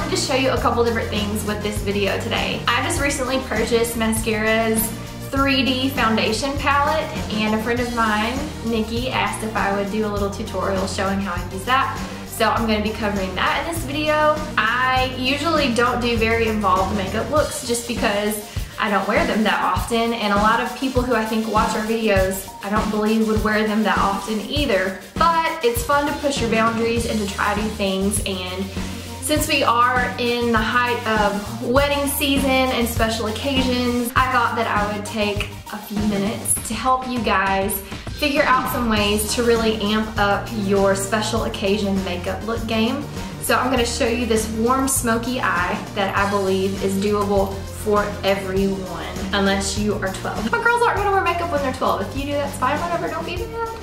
wanted to show you a couple different things with this video today. I just recently purchased maskCARA's 3D foundation palette, and a friend of mine, Nikki, asked if I would do a little tutorial showing how I use that. So I'm going to be covering that in this video. I usually don't do very involved makeup looks just because I don't wear them that often, and a lot of people who I think watch our videos, I don't believe would wear them that often either. But it's fun to push your boundaries and to try new things, and since we are in the height of wedding season and special occasions, I thought that I would take a few minutes to help you guys figure out some ways to really amp up your special occasion makeup look game. So I'm going to show you this warm smoky eye that I believe is doable for everyone, unless you are 12. But girls aren't going to wear makeup when they're 12. If you do, that's fine, whatever, don't be mad.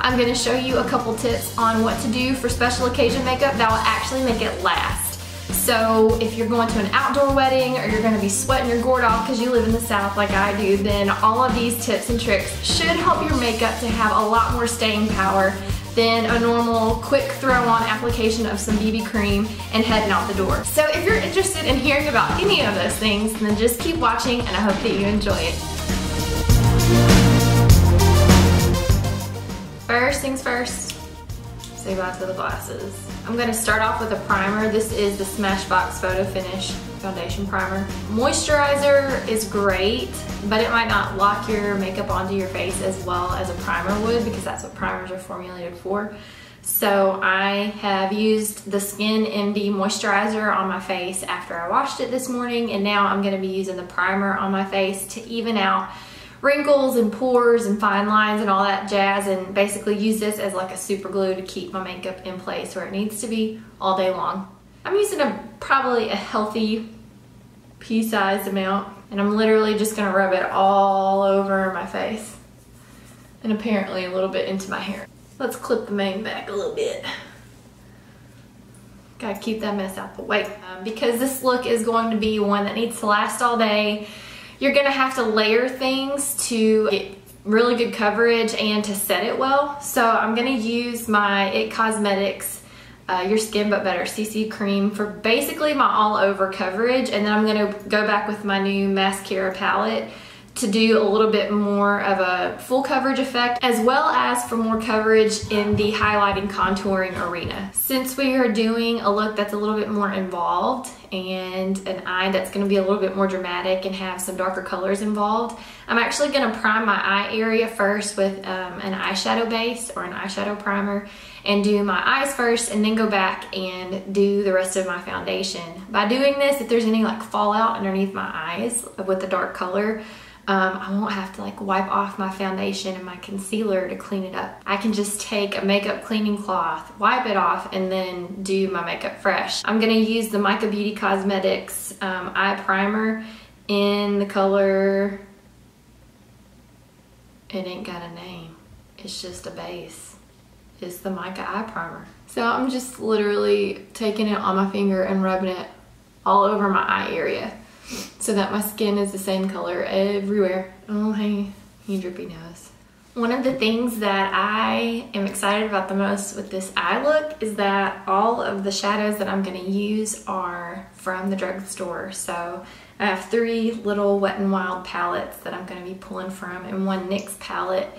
I'm going to show you a couple tips on what to do for special occasion makeup that will actually make it last. So if you're going to an outdoor wedding or you're going to be sweating your gourd off because you live in the South like I do, then all of these tips and tricks should help your makeup to have a lot more staying power than a normal quick throw on application of some BB cream and heading out the door. So if you're interested in hearing about any of those things, then just keep watching and I hope that you enjoy it. First things first, say bye to the glasses. I'm going to start off with a primer. This is the Smashbox Photo Finish Foundation Primer. Moisturizer is great, but it might not lock your makeup onto your face as well as a primer would, because that's what primers are formulated for. So I have used the SkinMD Moisturizer on my face after I washed it this morning, and now I'm going to be using the primer on my face to even out wrinkles and pores and fine lines and all that jazz, and basically use this as like a super glue to keep my makeup in place where it needs to be all day long. I'm using probably a healthy pea-sized amount, and I'm literally just gonna rub it all over my face and apparently a little bit into my hair. Let's clip the mane back a little bit. Gotta keep that mess out the way. Because this look is going to be one that needs to last all day, you're gonna have to layer things to get really good coverage and to set it well. So I'm gonna use my IT Cosmetics Your Skin But Better CC Cream for basically my all over coverage, and then I'm gonna go back with my new maskCARA palette to do a little bit more of a full coverage effect, as well as for more coverage in the highlighting contouring arena. Since we are doing a look that's a little bit more involved and an eye that's going to be a little bit more dramatic and have some darker colors involved, I'm actually going to prime my eye area first with an eyeshadow base or an eyeshadow primer, and do my eyes first and then go back and do the rest of my foundation. By doing this, if there's any like fallout underneath my eyes with the dark color, I won't have to like wipe off my foundation and my concealer to clean it up. I can just take a makeup cleaning cloth, wipe it off, and then do my makeup fresh. I'm gonna use the Mica Beauty Cosmetics eye primer in the color, it ain't got a name, it's just a base. It's the Mica eye primer. So I'm just literally taking it on my finger and rubbing it all over my eye area, so that my skin is the same color everywhere. Oh, hey, you drippy nose. One of the things that I am excited about the most with this eye look is that all of the shadows that I'm gonna use are from the drugstore. So I have 3 little Wet n Wild palettes that I'm gonna be pulling from, and 1 NYX palette,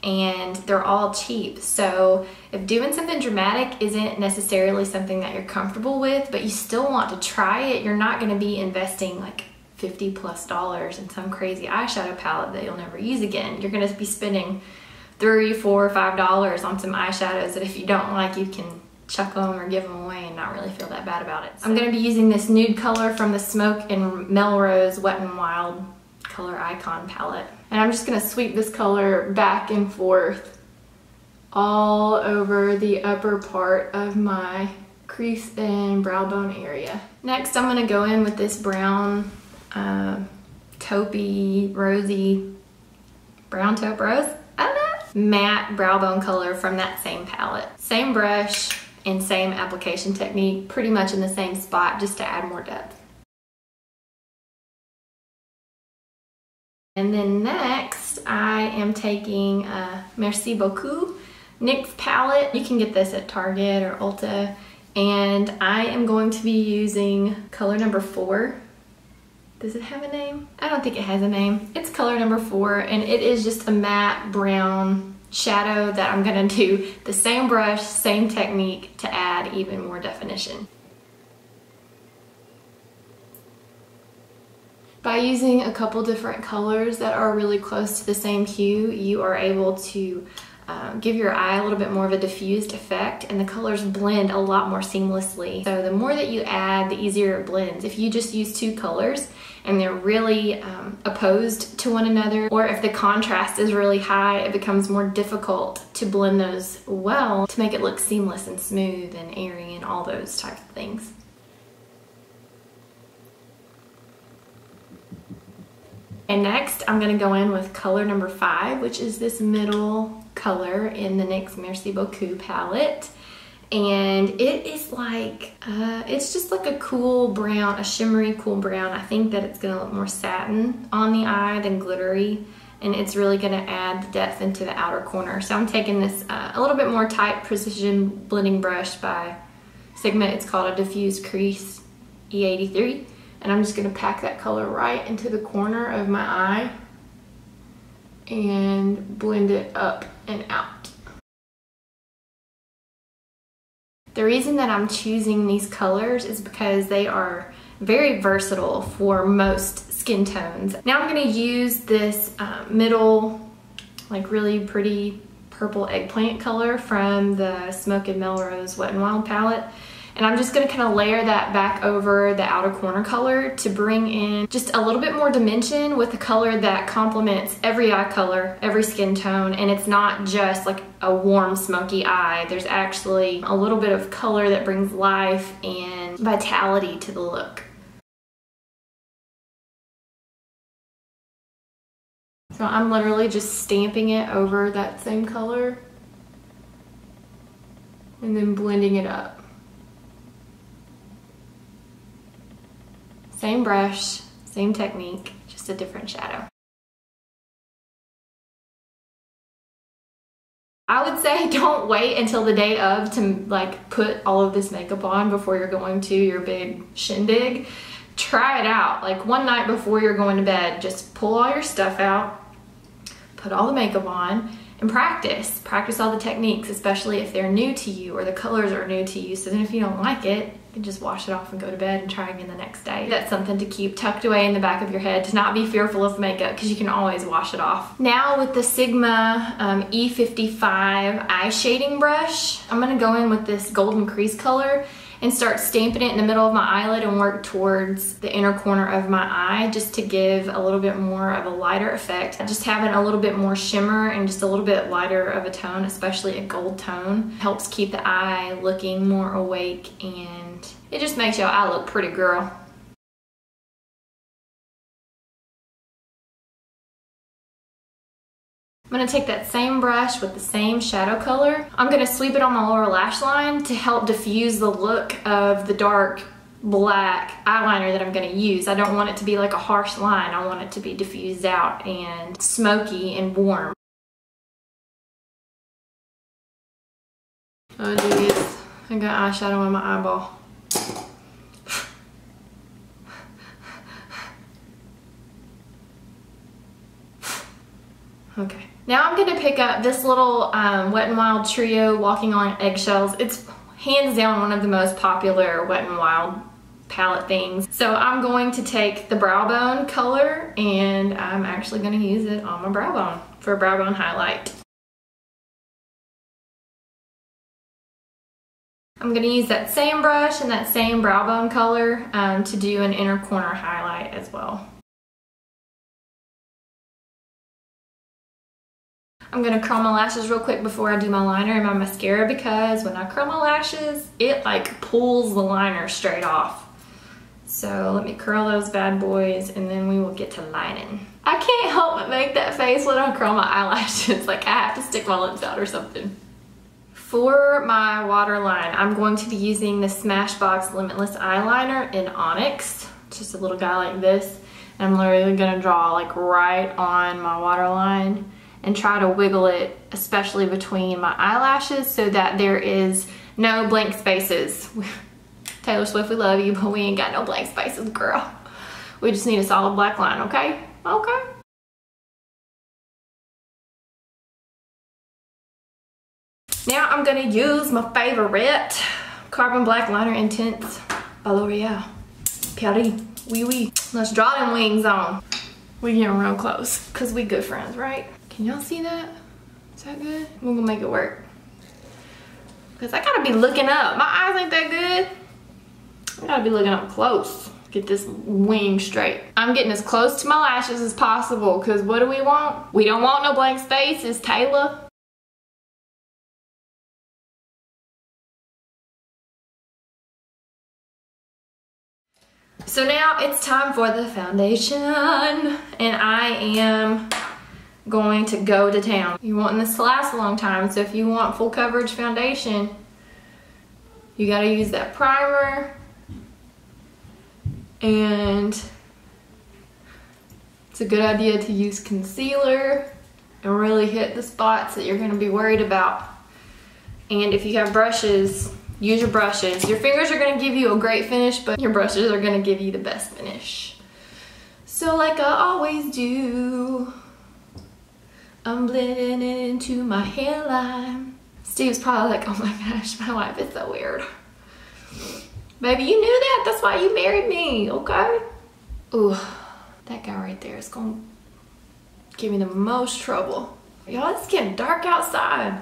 and they're all cheap. So if doing something dramatic isn't necessarily something that you're comfortable with, but you still want to try it, you're not gonna be investing like $50+ in some crazy eyeshadow palette that you'll never use again. You're gonna be spending $3, $4, $5 on some eyeshadows that if you don't like, you can chuck them or give them away and not really feel that bad about it. So I'm gonna be using this nude color from the Smoke and Melrose Wet n Wild Color Icon palette. And I'm just gonna sweep this color back and forth all over the upper part of my crease and brow bone area. Next, I'm gonna go in with this brown, taupey, rosy, brown taupe rose, I don't know, matte brow bone color from that same palette. Same brush and same application technique, pretty much in the same spot, just to add more depth. And then next, I am taking a Merci Beaucoup NYX palette. You can get this at Target or Ulta. And I am going to be using color number 4. Does it have a name? I don't think it has a name. It's color number 4, and it is just a matte brown shadow that I'm gonna do the same brush, same technique to add even more definition. By using a couple different colors that are really close to the same hue, you are able to give your eye a little bit more of a diffused effect, and the colors blend a lot more seamlessly. So the more that you add, the easier it blends. If you just use 2 colors and they're really opposed to one another, or if the contrast is really high, it becomes more difficult to blend those well to make it look seamless and smooth and airy and all those types of things. And next, I'm gonna go in with color number 5, which is this middle color in the NYX Merci Beaucoup palette. And it is like, it's just like a cool brown, a shimmery cool brown. I think that it's gonna look more satin on the eye than glittery. And it's really gonna add the depth into the outer corner. So I'm taking this a little bit more tight precision blending brush by Sigma. It's called a Diffuse Crease E83. And I'm just gonna pack that color right into the corner of my eye and blend it up and out. The reason that I'm choosing these colors is because they are very versatile for most skin tones. Now I'm gonna use this middle, like really pretty purple eggplant color from the Smoke and Melrose Wet n Wild palette. And I'm just gonna kind of layer that back over the outer corner color to bring in just a little bit more dimension with a color that complements every eye color, every skin tone, and it's not just like a warm smoky eye. There's actually a little bit of color that brings life and vitality to the look. So I'm literally just stamping it over that same color and then blending it up. Same brush, same technique, just a different shadow. I would say don't wait until the day of to like put all of this makeup on before you're going to your big shindig. Try it out. Like one night before you're going to bed, just pull all your stuff out, put all the makeup on, and practice. Practice all the techniques, especially if they're new to you or the colors are new to you. So then if you don't like it, you can just wash it off and go to bed and try again the next day. That's something to keep tucked away in the back of your head, to not be fearful of makeup, because you can always wash it off. Now with the Sigma E55 eye shading brush, I'm gonna go in with this golden crease color and start stamping it in the middle of my eyelid and work towards the inner corner of my eye, just to give a little bit more of a lighter effect. Just having a little bit more shimmer and just a little bit lighter of a tone, especially a gold tone, helps keep the eye looking more awake, and it just makes your eye look pretty, girl. I'm gonna take that same brush with the same shadow color. I'm gonna sweep it on my lower lash line to help diffuse the look of the dark black eyeliner that I'm gonna use. I don't want it to be like a harsh line. I want it to be diffused out and smoky and warm. Oh geez, I got eyeshadow on my eyeball. Okay. Now I'm gonna pick up this little Wet n Wild Trio Walking on Eggshells. It's hands down one of the most popular Wet n Wild palette things. So I'm going to take the brow bone color and I'm actually gonna use it on my brow bone for a brow bone highlight. I'm gonna use that same brush and that same brow bone color to do an inner corner highlight as well. I'm gonna curl my lashes real quick before I do my liner and my mascara, because when I curl my lashes, it like pulls the liner straight off. So let me curl those bad boys and then we will get to lining. I can't help but make that face when I curl my eyelashes. Like I have to stick my lips out or something. For my waterline, I'm going to be using the Smashbox Limitless eyeliner in Onyx. Just a little guy like this. And I'm literally gonna draw like right on my waterline and try to wiggle it, especially between my eyelashes, so that there is No blank spaces. Taylor Swift, we love you, but we ain't got no blank spaces, girl. We just need a solid black line, okay? Okay. Now I'm gonna use my favorite Carbon Black Liner Intense by L'Oreal. Paris, oui, oui. Let's draw them wings on. We getting real close, cause we good friends, right? Can y'all see that? Is that good? We're gonna make it work. Cause I gotta be looking up. My eyes ain't that good. I gotta be looking up close. Get this wing straight. I'm getting as close to my lashes as possible, cause what do we want? We don't want no blank spaces, Taylor. So now it's time for the foundation, and I am going to go to town. You're wanting this to last a long time, so if you want full coverage foundation, you gotta use that primer, and it's a good idea to use concealer and really hit the spots that you're gonna be worried about. And if you have brushes, use your brushes. Your fingers are gonna give you a great finish, but your brushes are gonna give you the best finish. So like I always do, I'm blending it into my hairline. Steve's probably like, oh my gosh, my life is so weird. Baby, you knew that? That's why you married me, okay? Ooh, that guy right there is gonna give me the most trouble. Y'all, it's getting dark outside.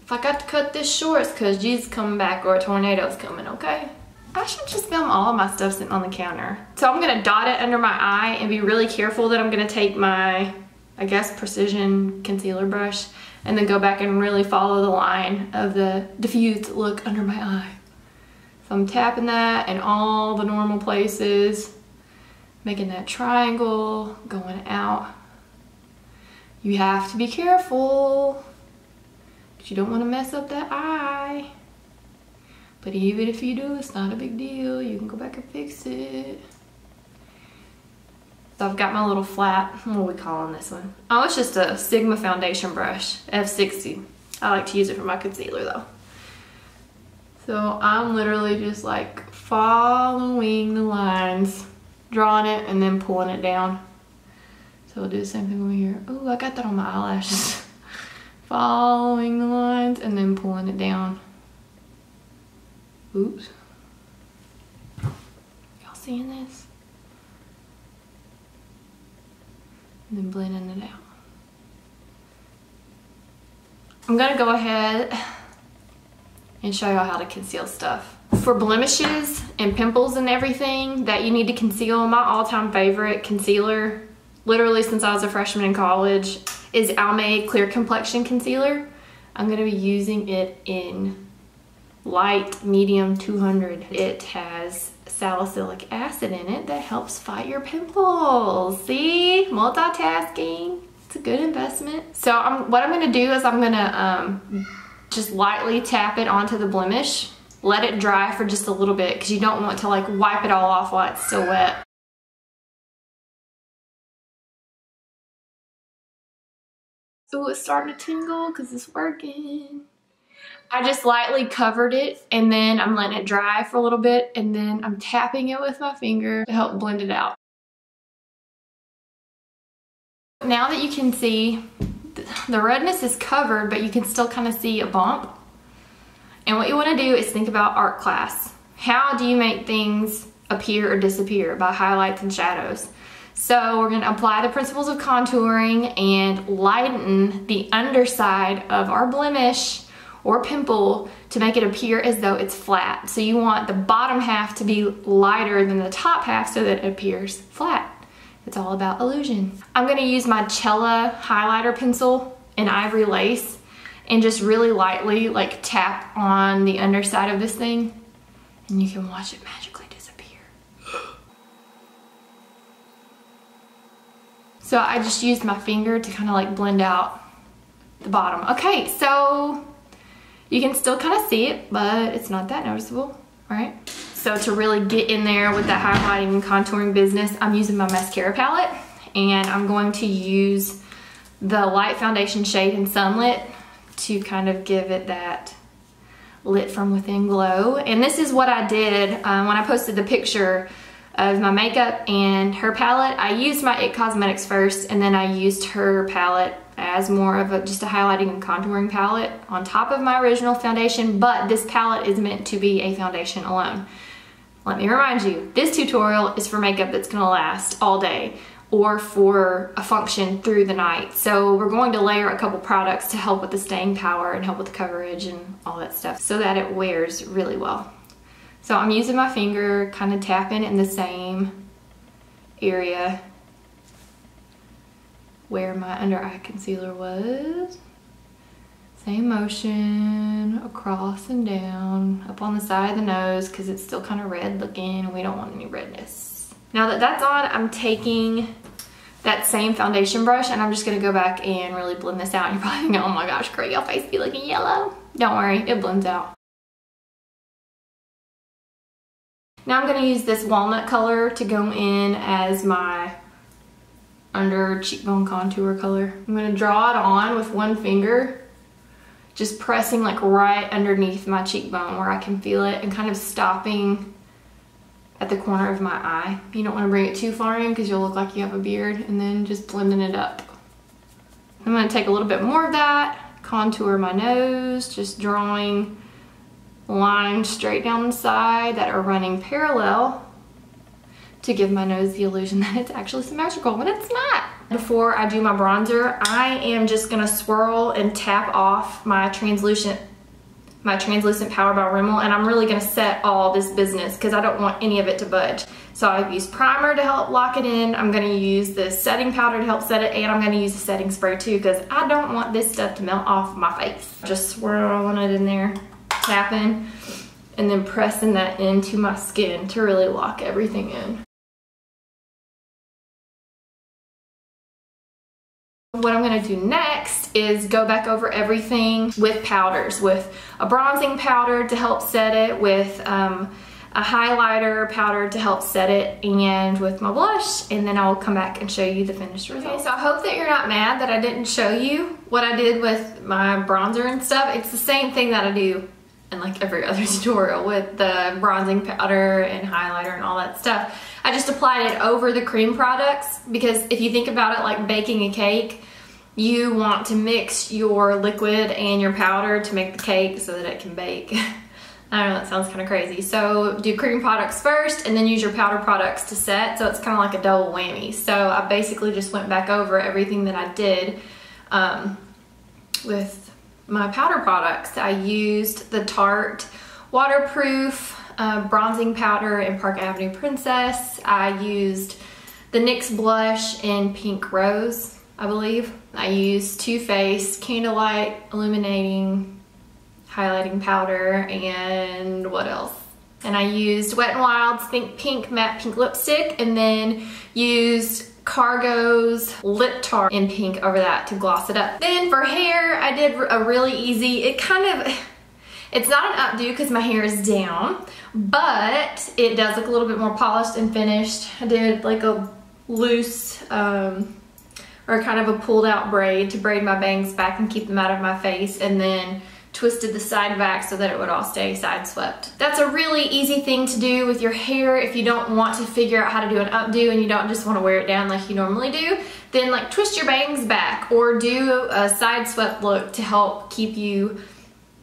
If I got to cut this short, it's because Jesus coming back or a tornado's coming, okay? I should just film all of my stuff sitting on the counter. So I'm gonna dot it under my eye and be really careful that I'm gonna take my, I guess, precision concealer brush and then go back and really follow the line of the diffused look under my eye. So I'm tapping that in all the normal places, making that triangle, going out. You have to be careful. You don't want to mess up that eye, but even if you do, it's not a big deal. You can go back and fix it. So I've got my little flat, what are we calling this one? Oh, it's just a Sigma foundation brush, F60. I like to use it for my concealer though. So I'm literally just like following the lines, drawing it and then pulling it down. So we'll do the same thing over here. Oh, I got that on my eyelashes. Following the lines and then pulling it down. Oops. Y'all seeing this? And then blending it out. I'm gonna go ahead and show y'all how to conceal stuff. For blemishes and pimples and everything that you need to conceal, my all-time favorite concealer, literally since I was a freshman in college, is Almay Clear Complexion Concealer. I'm gonna be using it in light, medium 200. It has salicylic acid in it that helps fight your pimples. See, multitasking, it's a good investment. So what I'm gonna do is I'm gonna just lightly tap it onto the blemish, let it dry for just a little bit because you don't want to like wipe it all off while it's still wet. Ooh, it's starting to tingle because it's working. I just lightly covered it and then I'm letting it dry for a little bit and then I'm tapping it with my finger to help blend it out. Now that you can see, the redness is covered, but you can still kind of see a bump. And what you want to do is think about art class. How do you make things appear or disappear? By highlights and shadows. So we're going to apply the principles of contouring and lighten the underside of our blemish or pimple to make it appear as though it's flat. So you want the bottom half to be lighter than the top half so that it appears flat. It's all about illusion. I'm going to use my Chella highlighter pencil in ivory lace and just really lightly like tap on the underside of this thing and you can watch it magically disappear. So I just used my finger to kind of like blend out the bottom. Okay, so you can still kind of see it, but it's not that noticeable, right? So to really get in there with that highlighting and contouring business, I'm using my maskCARA palette and I'm going to use the light foundation shade in Sunlit to kind of give it that Lit from Within Glow. And this is what I did when I posted the picture of my makeup and her palette. I used my IT Cosmetics first, and then I used her palette as more of just a highlighting and contouring palette on top of my original foundation, but this palette is meant to be a foundation alone. Let me remind you, this tutorial is for makeup that's gonna last all day or for a function through the night. So we're going to layer a couple products to help with the staying power and help with the coverage and all that stuff so that it wears really well. So I'm using my finger, kind of tapping in the same area where my under eye concealer was. Same motion across and down, up on the side of the nose because it's still kind of red looking and we don't want any redness. Now that that's on, I'm taking that same foundation brush and I'm just gonna go back and really blend this out. And you're probably thinking, oh my gosh, Craig, your face be looking yellow. Don't worry, it blends out. Now I'm gonna use this walnut color to go in as my under cheekbone contour color. I'm gonna draw it on with one finger, just pressing like right underneath my cheekbone where I can feel it and kind of stopping at the corner of my eye. You don't wanna bring it too far in because you'll look like you have a beard, and then just blending it up. I'm gonna take a little bit more of that, contour my nose, just drawing lines straight down the side that are running parallel to give my nose the illusion that it's actually symmetrical when it's not. Before I do my bronzer, I am just gonna swirl and tap off my translucent Power by Rimmel, and I'm really gonna set all this business because I don't want any of it to budge. So I've used primer to help lock it in, I'm gonna use the setting powder to help set it, and I'm gonna use the setting spray too because I don't want this stuff to melt off my face. Just swirling it in there, tapping, and then pressing that into my skin to really lock everything in. What I'm gonna do next is go back over everything with powders, with a bronzing powder to help set it, with a highlighter powder to help set it, and with my blush, and then I'll come back and show you the finished result. Okay, so I hope that you're not mad that I didn't show you what I did with my bronzer and stuff. It's the same thing that I do in like every other tutorial with the bronzing powder and highlighter and all that stuff. I just applied it over the cream products because if you think about it like baking a cake, you want to mix your liquid and your powder to make the cake so that it can bake. I know that sounds kind of crazy. So do cream products first and then use your powder products to set, so it's kind of like a double whammy. So I basically just went back over everything that I did with my powder products. I used the Tarte waterproof bronzing powder in Park Avenue Princess. I used the NYX blush in Pink Rose, I believe. I used TooFaced Candlelight Illuminating highlighting powder, and what else? And I used Wet n Wild's Think Pink Matte Pink Lipstick, and then used Cargo's lip tart in pink over that to gloss it up. Then for hair, I did a really easy, it's not an updo because my hair is down, but it does look a little bit more polished and finished. I did like a loose or kind of a pulled out braid to braid my bangs back and keep them out of my face, and then twisted the side back so that it would all stay side swept. That's a really easy thing to do with your hair if you don't want to figure out how to do an updo and you don't just want to wear it down like you normally do. Then like twist your bangs back or do a side swept look to help keep you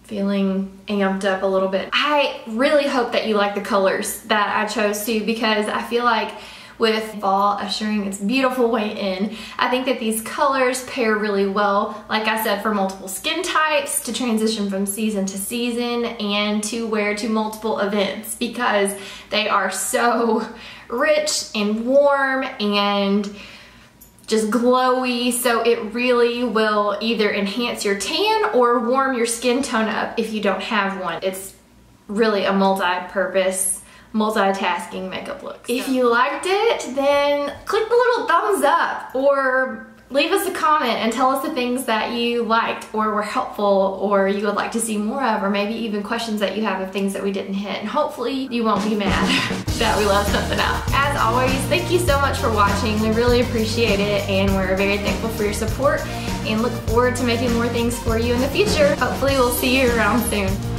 feeling amped up a little bit. I really hope that you like the colors that I chose too, because I feel like with fall ushering its beautiful way in, I think that these colors pair really well, like I said, for multiple skin types, to transition from season to season, and to wear to multiple events, because they are so rich and warm and just glowy. So it really will either enhance your tan or warm your skin tone up if you don't have one. It's really a multi-purpose, multitasking makeup look. So if you liked it, then click the little thumbs up or leave us a comment and tell us the things that you liked or were helpful or you would like to see more of, or maybe even questions that you have of things that we didn't hit. And hopefully you won't be mad that we left something out. As always, thank you so much for watching. We really appreciate it, and we're very thankful for your support and look forward to making more things for you in the future. Hopefully we'll see you around soon.